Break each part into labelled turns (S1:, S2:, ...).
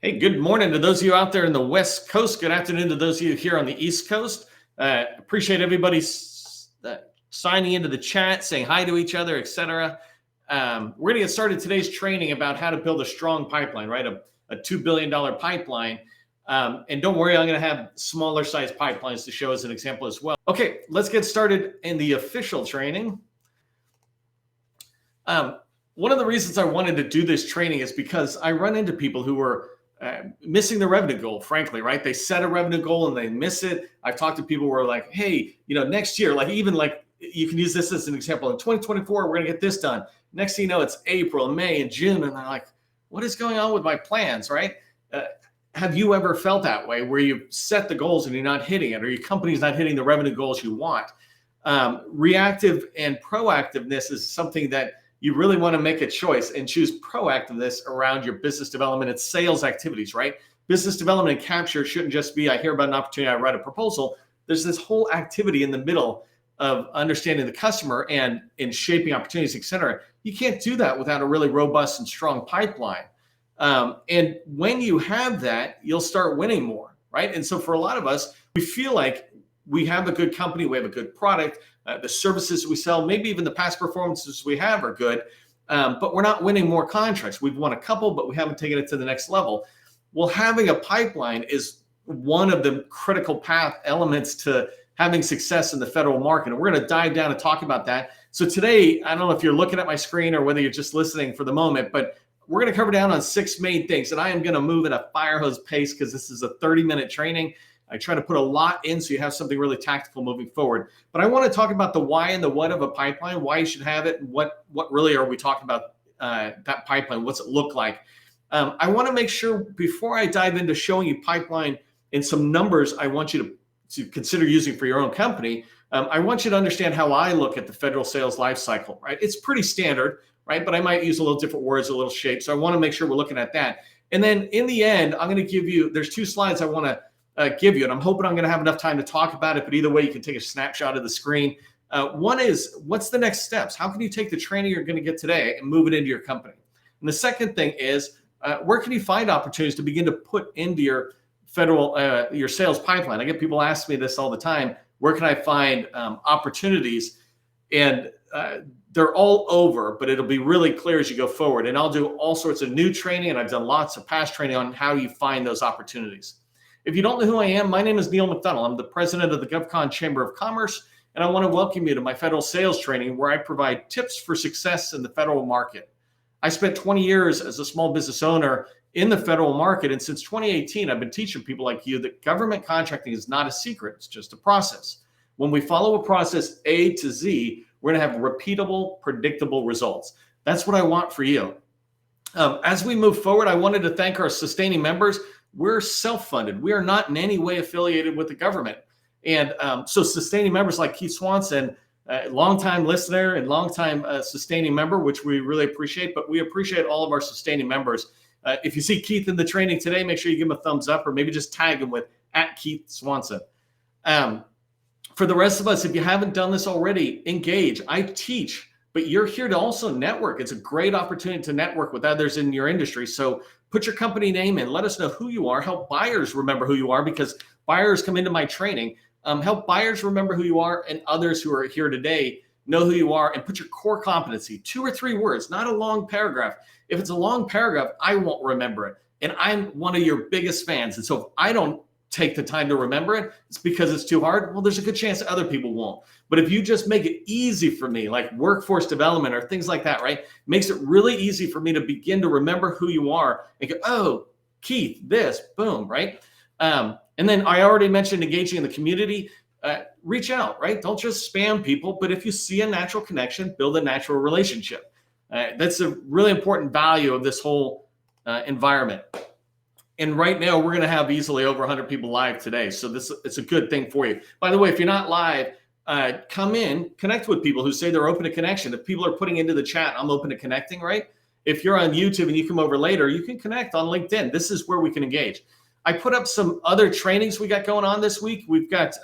S1: Hey, good morning to those of you out there in the West Coast. Good afternoon to those of you here on the East Coast. Appreciate everybody signing into the chat, saying hi to each other, etc. We're going to get started today's training about how to build a strong pipeline, right? A $2 billion pipeline. And don't worry, I'm going to have smaller size pipelines to show as an example as well. Okay, let's get started in the official training. One of the reasons I wanted to do this training is because I run into people who are missing the revenue goal, frankly, right? They set a revenue goal and they miss it. I've talked to people who are like, hey, next year, you can use this as an example. In 2024, we're going to get this done. Next thing you know, it's April, May, and June. And they're like, what is going on with my plans, right? Have you ever felt that way where you set the goals and you're not hitting it, or your company's not hitting the revenue goals you want? Reactive and proactiveness is something that you really want to make a choice and choose proactiveness around your business development and sales activities, right? Business development and capture shouldn't just be, I hear about an opportunity, I write a proposal. There's this whole activity in the middle of understanding the customer and in shaping opportunities, et cetera. You can't do that without a really robust and strong pipeline. And when you have that, you'll start winning more, right? And so for a lot of us, we feel like we have a good company, we have a good product, the services we sell, maybe even the past performances we have are good, but we're not winning more contracts. We've won a couple, but we haven't taken it to the next level. Well, having a pipeline is one of the critical path elements to having success in the federal market. And we're going to dive down and talk about that. So today, I don't know if you're looking at my screen or whether you're just listening for the moment, but we're going to cover down on 6 main things. And I am going to move at a fire hose pace because this is a 30-minute training. I try to put a lot in so you have something really tactical moving forward. But I want to talk about the why and the what of a pipeline, why you should have it, and what really are we talking about that pipeline, what's it look like? I want to make sure before I dive into showing you pipeline and some numbers I want you to consider using for your own company, I want you to understand how I look at the federal sales life cycle, right? It's pretty standard, right? But I might use a little different words, a little shape. So I want to make sure we're looking at that. And then in the end, I'm going to give you, there's 2 slides I want to give you, and I'm hoping I'm going to have enough time to talk about it, but either way, you can take a snapshot of the screen. One is, what's the next steps? How can you take the training you're going to get today and move it into your company? And the second thing is, where can you find opportunities to begin to put into your federal, your sales pipeline? I get people ask me this all the time. Where can I find opportunities? And they're all over, but it'll be really clear as you go forward. And I'll do all sorts of new training, and I've done lots of past training on how you find those opportunities. If you don't know who I am, my name is Neil McDonald. I'm the president of the GovCon Chamber of Commerce, and I want to welcome you to my federal sales training where I provide tips for success in the federal market. I spent 20 years as a small business owner in the federal market, and since 2018, I've been teaching people like you that government contracting is not a secret, it's just a process. When we follow a process A to Z, we're going to have repeatable, predictable results. That's what I want for you. As we move forward, I wanted to thank our sustaining members. We're self-funded. We are not in any way affiliated with the government. And so sustaining members like Keith Swanson, longtime listener and longtime sustaining member, which we really appreciate, but we appreciate all of our sustaining members. If you see Keith in the training today, make sure you give him a thumbs up or maybe just tag him with @Keith Swanson. For the rest of us, if you haven't done this already, engage. I teach, but you're here to also network. It's a great opportunity to network with others in your industry. So put your company name in, let us know who you are, help buyers remember who you are because buyers come into my training. Help buyers remember who you are and others who are here today know who you are, and put your core competency, 2 or 3 words, not a long paragraph. If it's a long paragraph, I won't remember it. And I'm one of your biggest fans. And so if I don't take the time to remember it, it's because it's too hard. Well, there's a good chance that other people won't. But if you just make it easy for me, like workforce development or things like that, right? Makes it really easy for me to begin to remember who you are and go, oh, Keith, this, boom, right? And then I already mentioned engaging in the community. Reach out, right? Don't just spam people, but if you see a natural connection, build a natural relationship. That's a really important value of this whole environment. And right now, we're going to have easily over 100 people live today. So it's a good thing for you. By the way, if you're not live, come in, connect with people who say they're open to connection. If people are putting into the chat, I'm open to connecting, right? If you're on YouTube and you come over later, you can connect on LinkedIn. This is where we can engage. I put up some other trainings we got going on this week. We've got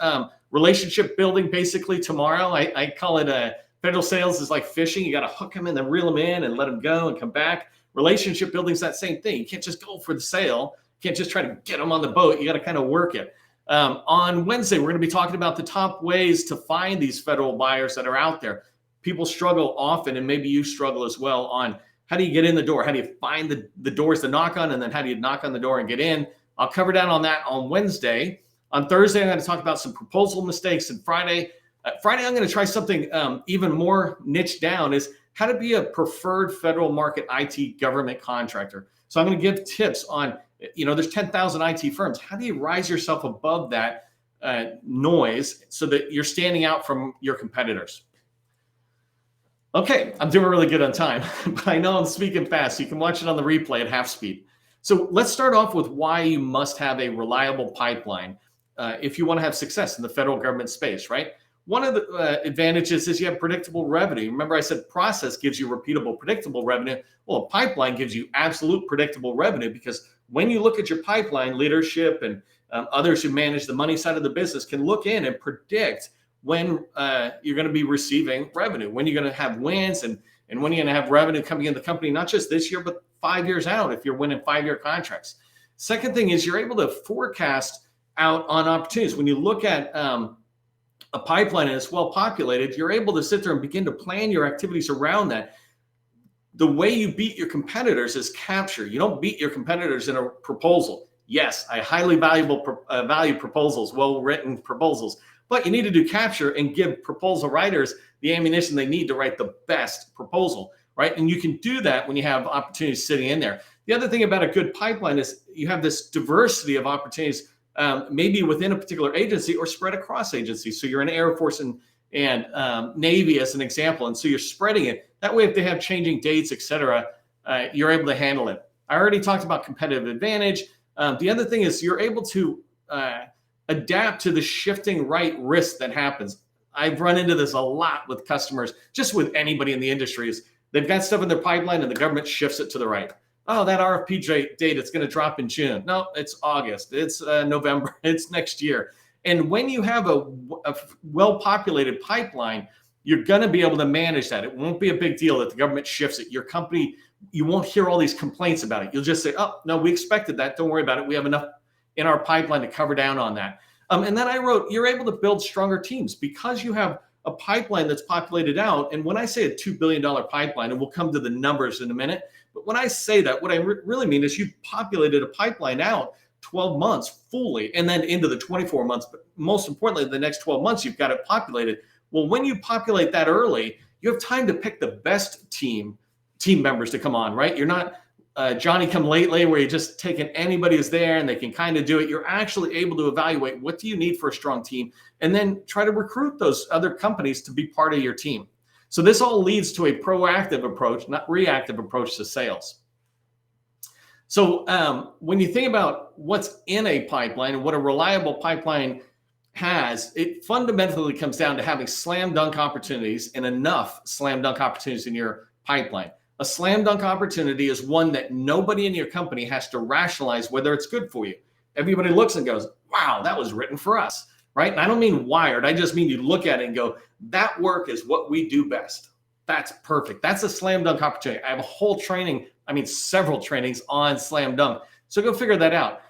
S1: relationship building basically tomorrow. I call it federal sales is like fishing. You got to hook them and then reel them in and let them go and come back. Relationship building is that same thing. You can't just go for the sale can't just try to get them on the boat. You got to kind of work it. On Wednesday, we're going to be talking about the top ways to find these federal buyers that are out there. People struggle often, and maybe you struggle as well, on how do you get in the door? How do you find the doors to knock on, and then how do you knock on the door and get in? I'll cover down on that on Wednesday. On Thursday, I'm going to talk about some proposal mistakes. And Friday, I'm going to try something even more niche down, is how to be a preferred federal market IT government contractor. So I'm going to give tips on, there's 10,000 IT firms. How do you rise yourself above that noise so that you're standing out from your competitors? Okay, I'm doing really good on time, but I know I'm speaking fast. So you can watch it on the replay at half speed. So let's start off with why you must have a reliable pipeline if you want to have success in the federal government space, right? One of the advantages is you have predictable revenue. Remember, I said process gives you repeatable, predictable revenue. Well, a pipeline gives you absolute predictable revenue, because when you look at your pipeline, leadership and others who manage the money side of the business can look in and predict when you're going to be receiving revenue, when you're going to have wins, and when you're going to have revenue coming in the company, not just this year, but 5 years out if you're winning 5-year contracts. Second thing is you're able to forecast out on opportunities. When you look at a pipeline and it's well populated, you're able to sit there and begin to plan your activities around that. The way you beat your competitors is capture. You don't beat your competitors in a proposal. Yes, I highly value proposals, well-written proposals, but you need to do capture and give proposal writers the ammunition they need to write the best proposal, right? And you can do that when you have opportunities sitting in there. The other thing about a good pipeline is you have this diversity of opportunities, maybe within a particular agency or spread across agencies. So you're in Air Force and Navy as an example. And so you're spreading it. That way, if they have changing dates, et cetera, you're able to handle it. I already talked about competitive advantage. The other thing is you're able to adapt to the shifting right risk that happens. I've run into this a lot with customers, just with anybody in the industry, is they've got stuff in their pipeline and the government shifts it to the right. Oh, that RFP date, it's going to drop in June. No, it's August. It's November. It's next year. And when you have a well-populated pipeline, you're going to be able to manage that. It won't be a big deal that the government shifts it. Your company, you won't hear all these complaints about it. You'll just say, oh, no, we expected that. Don't worry about it. We have enough in our pipeline to cover down on that. And then I wrote, you're able to build stronger teams because you have a pipeline that's populated out. And when I say a $2 billion pipeline, and we'll come to the numbers in a minute, but when I say that, what I really mean is you've populated a pipeline out 12 months fully, and then into the 24 months. But most importantly, the next 12 months, you've got it populated. Well, when you populate that early, you have time to pick the best team members to come on, right? You're not Johnny come lately where you're just taking anybody who's there and they can kind of do it. You're actually able to evaluate what do you need for a strong team, and then try to recruit those other companies to be part of your team. So this all leads to a proactive approach, not reactive approach to sales. So when you think about what's in a pipeline and what a reliable pipeline has, it fundamentally comes down to having slam dunk opportunities and enough slam dunk opportunities in your pipeline. A slam dunk opportunity is one that nobody in your company has to rationalize whether it's good for you. Everybody looks and goes, wow, that was written for us, right? And I don't mean wired. I just mean you look at it and go, that work is what we do best. That's perfect. That's a slam dunk opportunity. I have a whole training, several trainings on slam dunk. So go figure that out.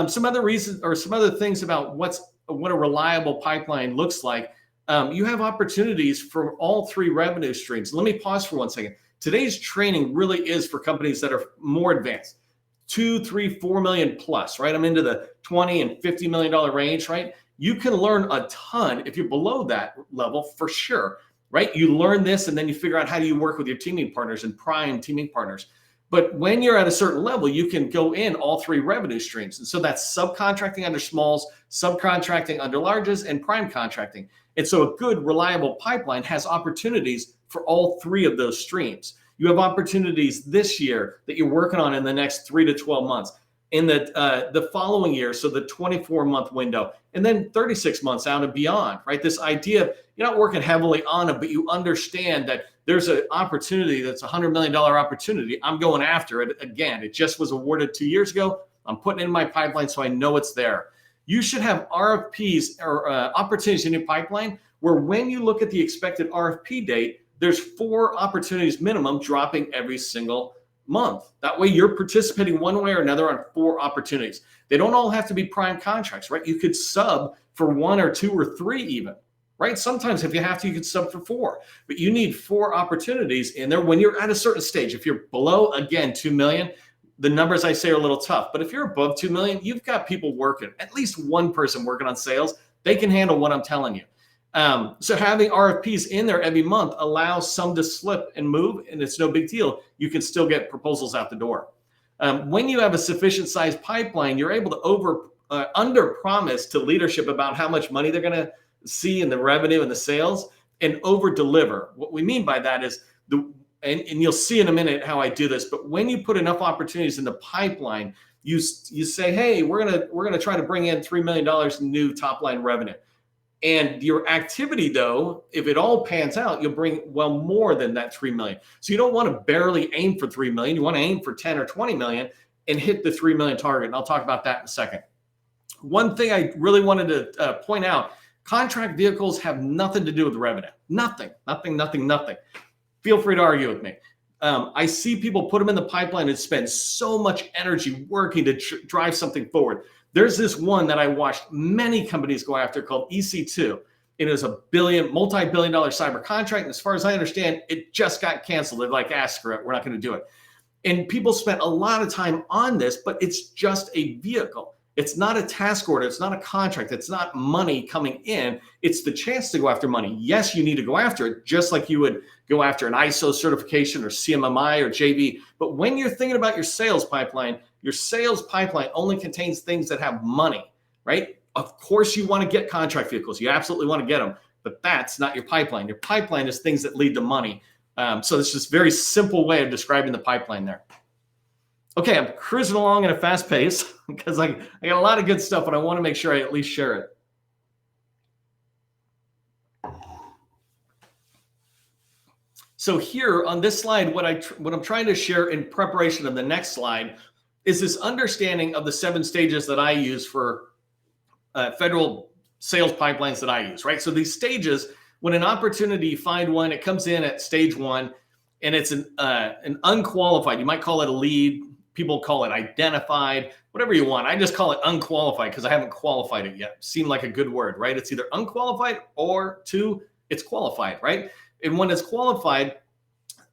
S1: Some other reasons or some other things about what a reliable pipeline looks like. You have opportunities for all three revenue streams. Let me pause for 1 second. Today's training really is for companies that are more advanced, 2, 3, 4 million plus, right? I'm into the 20 and $50 million range, right? You can learn a ton if you're below that level for sure, right? You learn this and then you figure out how do you work with your teaming partners and prime teaming partners. But when you're at a certain level, you can go in all three revenue streams. And so that's subcontracting under smalls, subcontracting under larges, and prime contracting. And so a good, reliable pipeline has opportunities for all three of those streams. You have opportunities this year that you're working on in the next 3 to 12 months. In the following year, so the 24-month window, and then 36 months out and beyond, right? This idea of you're not working heavily on it, but you understand that there's an opportunity that's a $100 million opportunity. I'm going after it again. It just was awarded 2 years ago. I'm putting it in my pipeline so I know it's there. You should have RFPs or opportunities in your pipeline where when you look at the expected RFP date, there's 4 opportunities minimum dropping every single month. That way you're participating one way or another on 4 opportunities. They don't all have to be prime contracts, right? You could sub for 1 or 2 or 3 even, right? Sometimes if you have to, you could sub for 4, but you need 4 opportunities in there when you're at a certain stage. If you're below, again, 2 million, the numbers I say are a little tough, but if you're above 2 million, you've got people working, at least one person working on sales. They can handle what I'm telling you. So having RFPs in there every month allows some to slip and move, and it's no big deal. You can still get proposals out the door. When you have a sufficient size pipeline, you're able to under promise to leadership about how much money they're going to see in the revenue and the sales, and over deliver. What we mean by that is and you'll see in a minute how I do this, but when you put enough opportunities in the pipeline, you say, hey, we're gonna try to bring in $3 million in new top line revenue. And your activity, though, if it all pans out, you'll bring well more than that 3 million. So you don't want to barely aim for 3 million. You want to aim for 10 or 20 million and hit the 3 million target. And I'll talk about that in a second. One thing I really wanted to point out, contract vehicles have nothing to do with revenue. Nothing. Feel free to argue with me. I see people put them in the pipeline and spend so much energy working to drive something forward. There's this one that I watched many companies go after called EC2. It is a multi-billion dollar cyber contract. And as far as I understand, it just got canceled. They're like, screw it, we're not going to do it. And people spent a lot of time on this, but it's just a vehicle. It's not a task order. It's not a contract. It's not money coming in. It's the chance to go after money. Yes, you need to go after it, just like you would go after an ISO certification or CMMI or JV. But when you're thinking about your sales pipeline only contains things that have money, right? Of course, you want to get contract vehicles. You absolutely want to get them, but that's not your pipeline. Your pipeline is things that lead to money. So it's just a very simple way of describing the pipeline there. Okay, I'm cruising along at a fast pace because I got a lot of good stuff, but I want to make sure I at least share it. So here on this slide, what I'm trying to share in preparation of the next slide is this understanding of the 7 stages that I use for federal sales pipelines that I use, right? So these stages, when an opportunity, you find one, it comes in at stage 1, and it's an unqualified, you might call it a lead, people call it identified, whatever you want. I just call it unqualified because I haven't qualified it yet. Seemed like a good word, right? It's either unqualified or 2, it's qualified, right? And when it's qualified,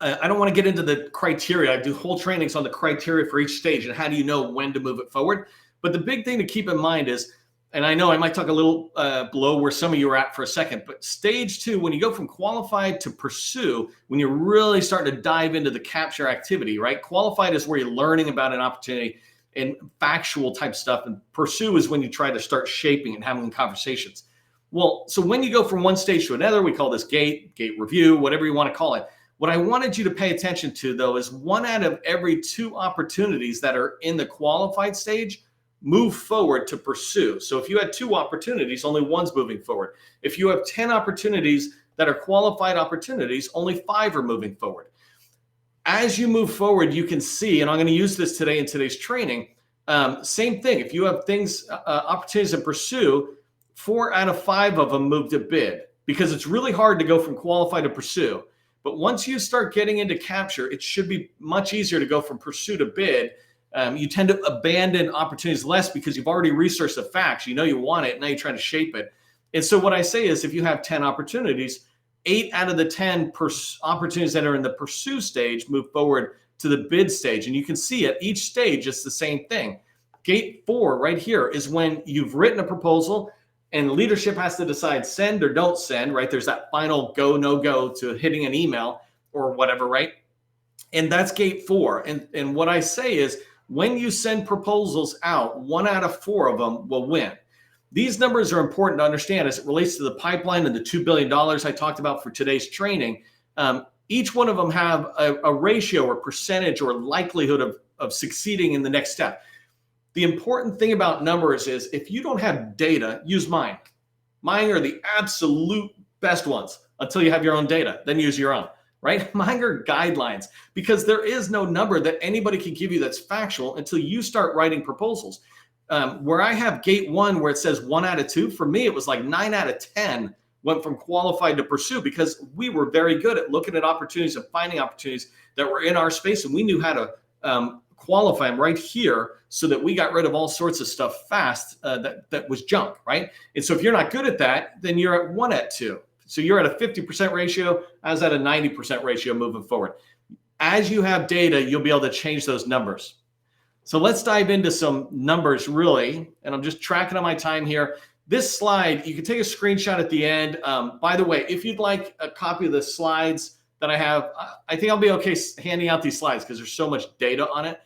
S1: I don't want to get into the criteria. I do whole trainings on the criteria for each stage and how do you know when to move it forward. But the big thing to keep in mind is, and I know I might talk a little below where some of you are at for a second, but stage 2, when you go from qualified to pursue, when you're really starting to dive into the capture activity, right? Qualified is where you're learning about an opportunity and factual type stuff. And pursue is when you try to start shaping and having conversations. Well, so when you go from one stage to another, we call this gate review, whatever you want to call it. What I wanted you to pay attention to, though, is 1 out of every 2 opportunities that are in the qualified stage move forward to pursue. So if you had 2 opportunities, only 1's moving forward. If you have 10 opportunities that are qualified opportunities, only 5 are moving forward. As you move forward, you can see, and I'm going to use this today in today's training, same thing. If you have opportunities to pursue, 4 out of 5 of them move to bid because it's really hard to go from qualified to pursue. But once you start getting into capture, it should be much easier to go from pursue to bid. You tend to abandon opportunities less because you've already researched the facts. You know you want it. Now you're trying to shape it. And so what I say is if you have 10 opportunities, 8 out of the 10 opportunities that are in the pursue stage move forward to the bid stage. And you can see at each stage, it's the same thing. Gate 4 right here is when you've written a proposal and leadership has to decide send or don't send, right? There's that final go, no go to hitting an email or whatever, right? And that's gate 4. And what I say is when you send proposals out, 1 out of 4 of them will win. These numbers are important to understand as it relates to the pipeline and the $2 billion I talked about for today's training. Each one of them have a ratio or percentage or likelihood of succeeding in the next step. The important thing about numbers is if you don't have data, use mine. Mine are the absolute best ones until you have your own data, then use your own, right? Mine are guidelines because there is no number that anybody can give you that's factual until you start writing proposals. Where I have gate 1 where it says 1 out of 2, for me, it was like 9 out of 10 went from qualified to pursue because we were very good at looking at opportunities and finding opportunities that were in our space and we knew how to qualify them right here so that we got rid of all sorts of stuff fast that was junk, right? And so if you're not good at that, then you're at 1 at 2. So you're at a 50% ratio. I was at a 90% ratio moving forward. As you have data, you'll be able to change those numbers. So let's dive into some numbers really. And I'm just tracking on my time here. This slide, you can take a screenshot at the end. By the way, if you'd like a copy of the slides that I have, I think I'll be okay handing out these slides because there's so much data on it.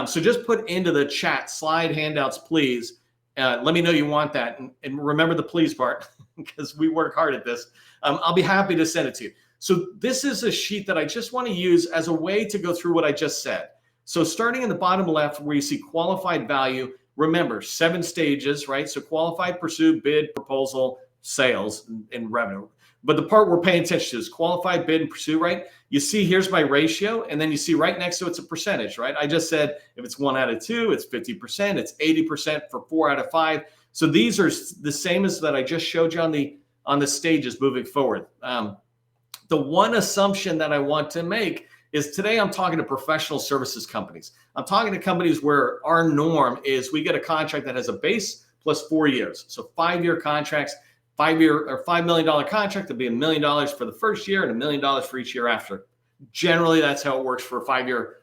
S1: So just put into the chat slide handouts, please. Let me know you want that. And remember the please part because we work hard at this. I'll be happy to send it to you. So this is a sheet that I just want to use as a way to go through what I just said. So starting in the bottom left where you see qualified value, remember 7 stages, right? So qualified, pursue, bid, proposal, sales, and revenue. But the part we're paying attention to is qualified, bid, and pursue, right? You see here's my ratio, and then you see right next to it's a percentage, right? I just said if it's 1 out of 2, it's 50%, it's 80% for 4 out of 5. So these are the same as that I just showed you on the stages moving forward. The one assumption that I want to make is today I'm talking to professional services companies. I'm talking to companies where our norm is we get a contract that has a base plus 4 years. So 5-year contracts, $5 million contract, it'll be $1 million for the first year and $1 million for each year after. Generally, that's how it works for 5-year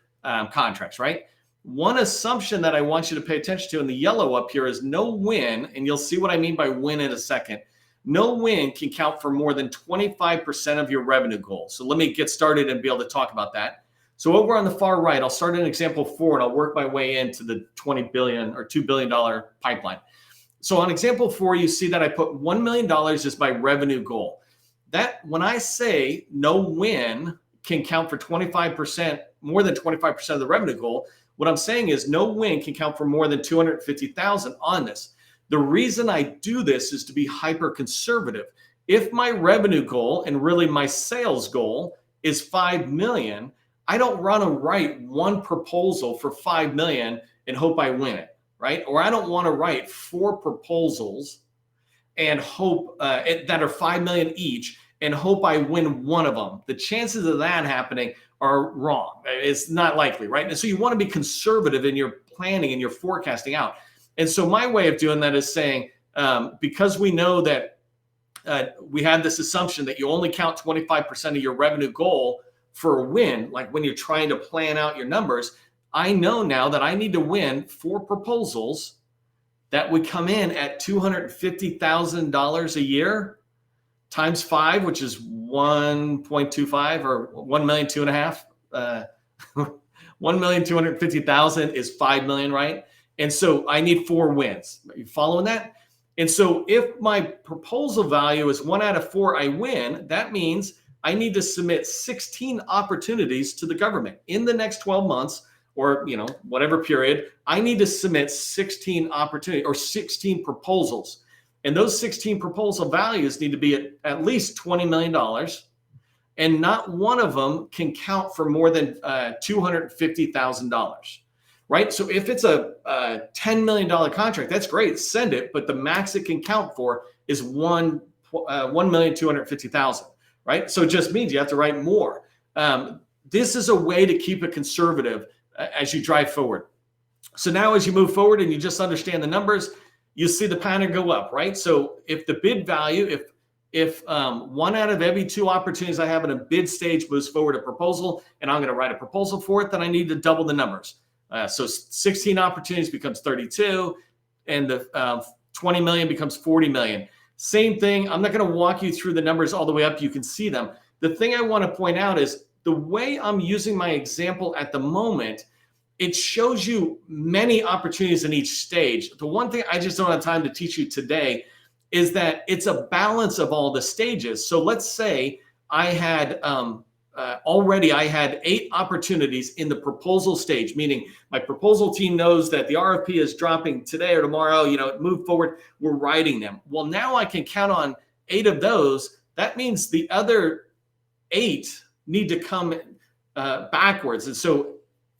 S1: contracts, right? One assumption that I want you to pay attention to in the yellow up here is no win, and you'll see what I mean by win in a second. No win can count for more than 25% of your revenue goal. So let me get started and be able to talk about that. So over on the far right, I'll start in example 4 and I'll work my way into the $20 billion or $2 billion pipeline. So on example 4, you see that I put $1 million as my revenue goal. That when I say no win can count for 25%, more than 25% of the revenue goal, what I'm saying is no win can count for more than 250,000 on this. The reason I do this is to be hyper conservative. If my revenue goal and really my sales goal is 5 million, I don't want to write one proposal for 5 million and hope I win it, right? Or I don't want to write 4 proposals and hope that are 5 million each and hope I win one of them. The chances of that happening are wrong. It's not likely, right? And so you want to be conservative in your planning and your forecasting out. And so my way of doing that is saying, because we know that we have this assumption that you only count 25% of your revenue goal for a win, like when you're trying to plan out your numbers, I know now that I need to win 4 proposals that would come in at $250,000 a year times 5, which is 1.25 or 1,250,000. 1,250,000 is 5 million, right? And so I need 4 wins. Are you following that? And so if my proposal value is 1 out of 4, I win. That means I need to submit 16 opportunities to the government in the next 12 months or, whatever period. I need to submit 16 opportunities or 16 proposals. And those 16 proposal values need to be at least $20 million. And not one of them can count for more than $250,000. Right? So if it's a $10 million contract, that's great. Send it. But the max it can count for is 1,250,000. Right? So it just means you have to write more. This is a way to keep it conservative as you drive forward. So now as you move forward and you just understand the numbers, you see the pattern go up, right? So if the bid value, if 1 out of every 2 opportunities I have in a bid stage moves forward a proposal, and I'm going to write a proposal for it, then I need to double the numbers. So 16 opportunities becomes 32, and the 20 million becomes 40 million. Same thing. I'm not going to walk you through the numbers all the way up. You can see them. The thing I want to point out is the way I'm using my example at the moment, it shows you many opportunities in each stage. The one thing I just don't have time to teach you today is that it's a balance of all the stages. So let's say I had already 8 opportunities in the proposal stage, meaning my proposal team knows that the RFP is dropping today or tomorrow, move forward, we're writing them. Well, now I can count on 8 of those. That means the other 8 need to come backwards. And so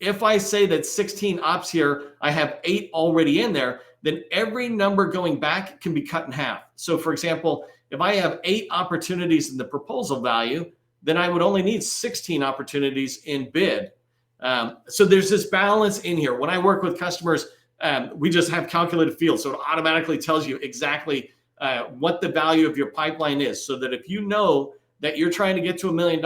S1: if I say that 16 ops here, I have 8 already in there, then every number going back can be cut in half. So for example, if I have 8 opportunities in the proposal value, then I would only need 16 opportunities in bid. So there's this balance in here. When I work with customers, we just have calculated fields. So it automatically tells you exactly what the value of your pipeline is. So that if you know that you're trying to get to $1 million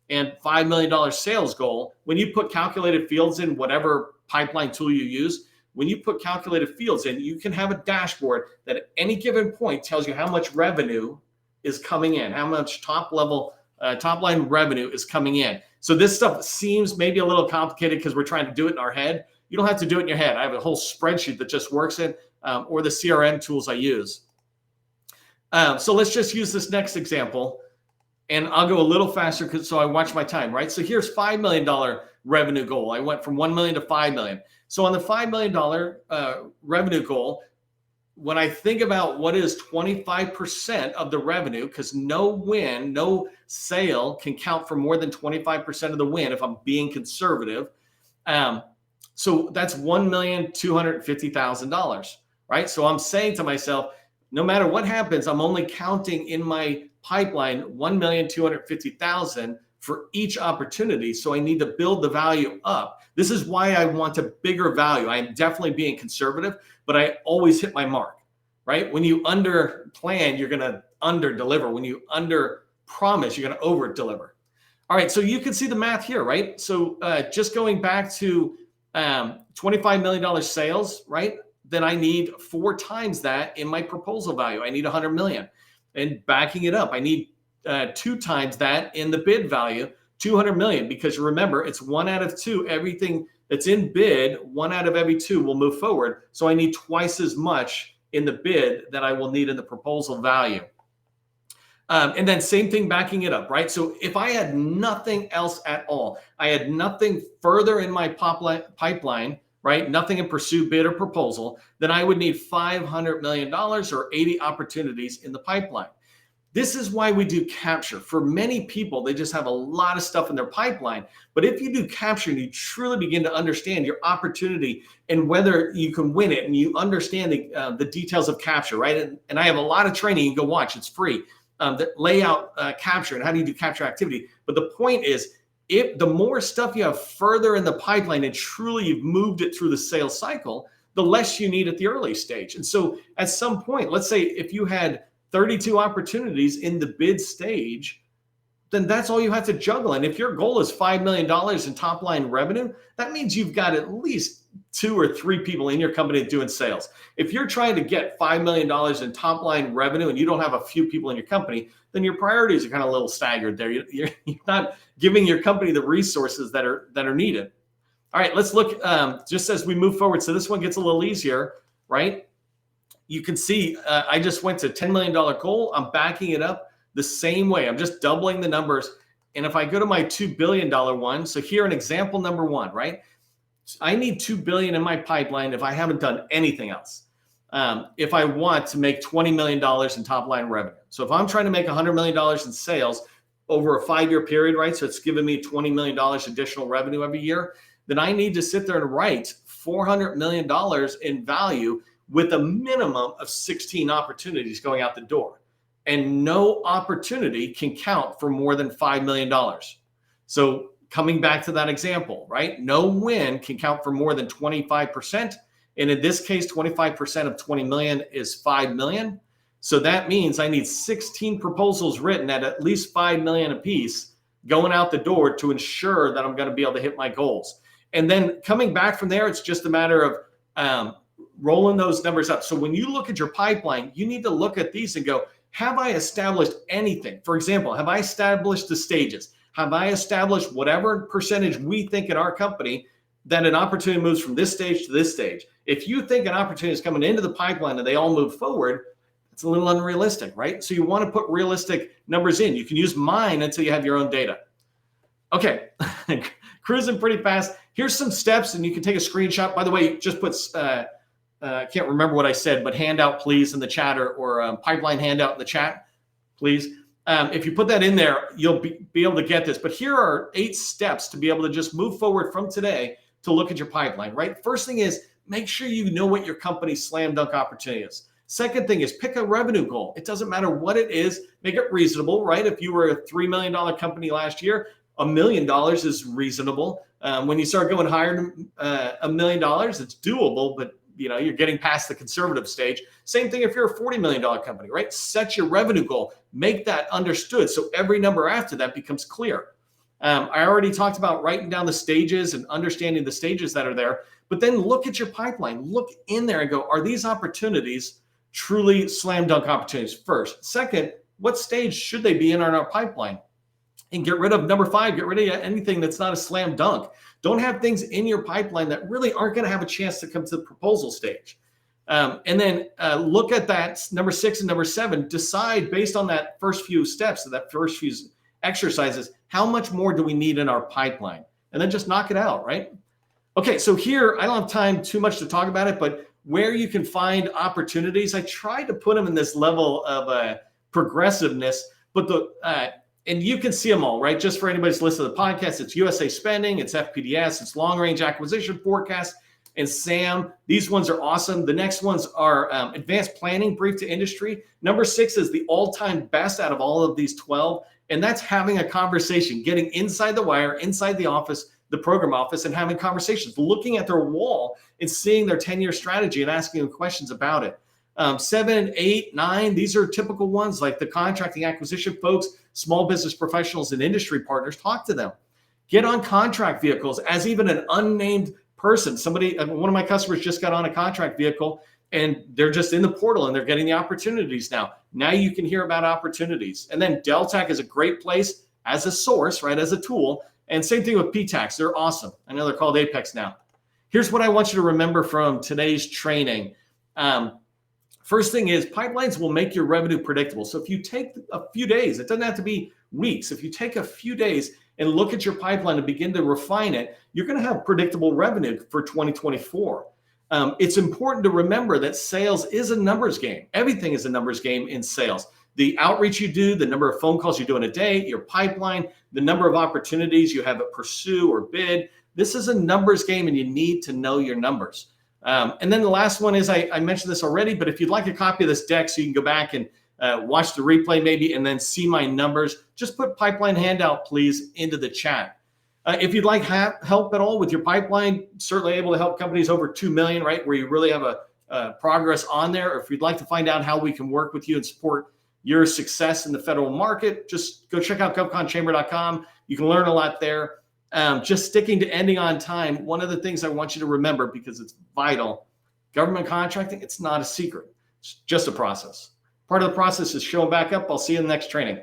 S1: and $5 million sales goal, when you put calculated fields in whatever pipeline tool you use, when you put calculated fields in, you can have a dashboard that at any given point tells you how much revenue is coming in, how much top line revenue is coming in. So this stuff seems maybe a little complicated because we're trying to do it in our head. You don't have to do it in your head. I have a whole spreadsheet that just works in, or the CRM tools I use. So let's just use this next example, and I'll go a little faster so I watch my time, right? So here's $5 million revenue goal. I went from 1 million to 5 million. So on the $5 million revenue goal, when I think about what is 25% of the revenue, because no sale can count for more than 25% of the win if I'm being conservative. So that's $1,250,000, right? So I'm saying to myself, no matter what happens, I'm only counting in my pipeline 1,250,000 for each opportunity. So I need to build the value up. This is why I want a bigger value. I am definitely being conservative, but I always hit my mark, right? When you under plan, you're going to under deliver. When you under promise, you're going to over deliver. All right. So you can see the math here, right? So just going back to $25 million sales, right? Then I need 4 times that in my proposal value. I need 100 million. And backing it up, I need 2 times that in the bid value, 200 million, because remember, it's 1 out of 2. Everything that's in bid, 1 out of every 2 will move forward. So I need twice as much in the bid that I will need in the proposal value. And then same thing backing it up, right? So if I had nothing else at all, I had nothing further in my pipeline, right? Nothing in pursuit, bid, or proposal, then I would need $500 million or 80 opportunities in the pipeline. This is why we do capture. For many people, they just have a lot of stuff in their pipeline. But if you do capture and you truly begin to understand your opportunity and whether you can win it, and you understand the details of capture, right? And I have a lot of training. You can go watch. It's free. That lay out capture and how do you do capture activity. But the point is, if the more stuff you have further in the pipeline and truly you've moved it through the sales cycle, the less you need at the early stage. And so at some point, let's say if you had 32 opportunities in the bid stage, then that's all you have to juggle. And if your goal is $5 million in top line revenue, that means you've got at least 2 or 3 people in your company doing sales. If you're trying to get $5 million in top line revenue and you don't have a few people in your company, then your priorities are kind of a little staggered there. You're not giving your company the resources that are needed. All right, let's look just as we move forward. So this one gets a little easier, right? You can see I just went to $10 million goal. I'm backing it up the same way. I'm just doubling the numbers. And if I go to my $2 billion one, so here an example number 1, right? I need $2 billion in my pipeline if I haven't done anything else. If I want to make $20 million in top line revenue. So if I'm trying to make $100 million in sales over a 5-year period, right? So it's giving me $20 million additional revenue every year. Then I need to sit there and write $400 million in value with a minimum of 16 opportunities going out the door. And no opportunity can count for more than $5 million. So coming back to that example, right? No win can count for more than 25%. And in this case, 25% of 20 million is 5 million. So that means I need 16 proposals written at least 5 million apiece going out the door to ensure that I'm going to be able to hit my goals. And then coming back from there, it's just a matter of rolling those numbers up. So when you look at your pipeline, you need to look at these and go, have I established anything? For example, have I established the stages? Have I established whatever percentage we think in our company that an opportunity moves from this stage to this stage? If you think an opportunity is coming into the pipeline and they all move forward, it's a little unrealistic, right? So you want to put realistic numbers in. You can use mine until you have your own data. Okay, cruising pretty fast. Here's some steps, and you can take a screenshot. By the way, just put, can't remember what I said, but handout, please, in the chat, or pipeline handout in the chat, please. If you put that in there, you'll be able to get this. But here are 8 steps to be able to just move forward from today to look at your pipeline, right? First thing is, make sure you know what your company's slam dunk opportunity is. Second thing is, pick a revenue goal. It doesn't matter what it is, make it reasonable, right? If you were a $3 million company last year, $1 million is reasonable. When you start going higher than $1 million, it's doable, but you're getting past the conservative stage. Same thing if you're a $40 million company, right? Set your revenue goal, make that understood, so every number after that becomes clear. I already talked about writing down the stages and understanding the stages that are there, but then look at your pipeline, look in there and go, are these opportunities truly slam dunk opportunities? First. Second, what stage should they be in our pipeline? And get rid of number 5, get rid of anything that's not a slam dunk. Don't have things in your pipeline that really aren't going to have a chance to come to the proposal stage. And then look at that number 6 and number 7, decide based on that first few steps, that first few exercises, how much more do we need in our pipeline? And then just knock it out, right? Okay, so here, I don't have time too much to talk about it, but where you can find opportunities, I try to put them in this level of progressiveness, but and you can see them all, right? Just for anybody's listen to the podcast, it's USA Spending, it's FPDS, it's Long Range Acquisition Forecast, and SAM. These ones are awesome. The next ones are Advanced Planning, Brief to Industry. Number 6 is the all-time best out of all of these 12, and that's having a conversation, getting inside the wire, inside the office, the program office, and having conversations, looking at their wall and seeing their 10-year strategy and asking them questions about it. 7, 8, 9, these are typical ones like the contracting acquisition folks, small business professionals and industry partners. Talk to them. Get on contract vehicles as even an unnamed person. One of my customers just got on a contract vehicle and they're just in the portal and they're getting the opportunities now. Now you can hear about opportunities. And then Deltec is a great place as a source, right, as a tool. And same thing with PTAX. They're awesome. I know they're called Apex now. Here's what I want you to remember from today's training. First thing is pipelines will make your revenue predictable. So if you take a few days, it doesn't have to be weeks. If you take a few days and look at your pipeline and begin to refine it, you're going to have predictable revenue for 2024. It's important to remember that sales is a numbers game. Everything is a numbers game in sales. The outreach you do, the number of phone calls you do in a day, your pipeline, the number of opportunities you have to pursue or bid. This is a numbers game and you need to know your numbers. And then the last one is, I mentioned this already, but if you'd like a copy of this deck so you can go back and watch the replay maybe and then see my numbers, just put pipeline handout, please, into the chat. If you'd like help at all with your pipeline, certainly able to help companies over 2 million, right, where you really have a progress on there. Or if you'd like to find out how we can work with you and support your success in the federal market, just go check out govconchamber.com. You can learn a lot there. Just sticking to ending on time. One of the things I want you to remember, because it's vital, government contracting, it's not a secret. It's just a process. Part of the process is showing back up. I'll see you in the next training.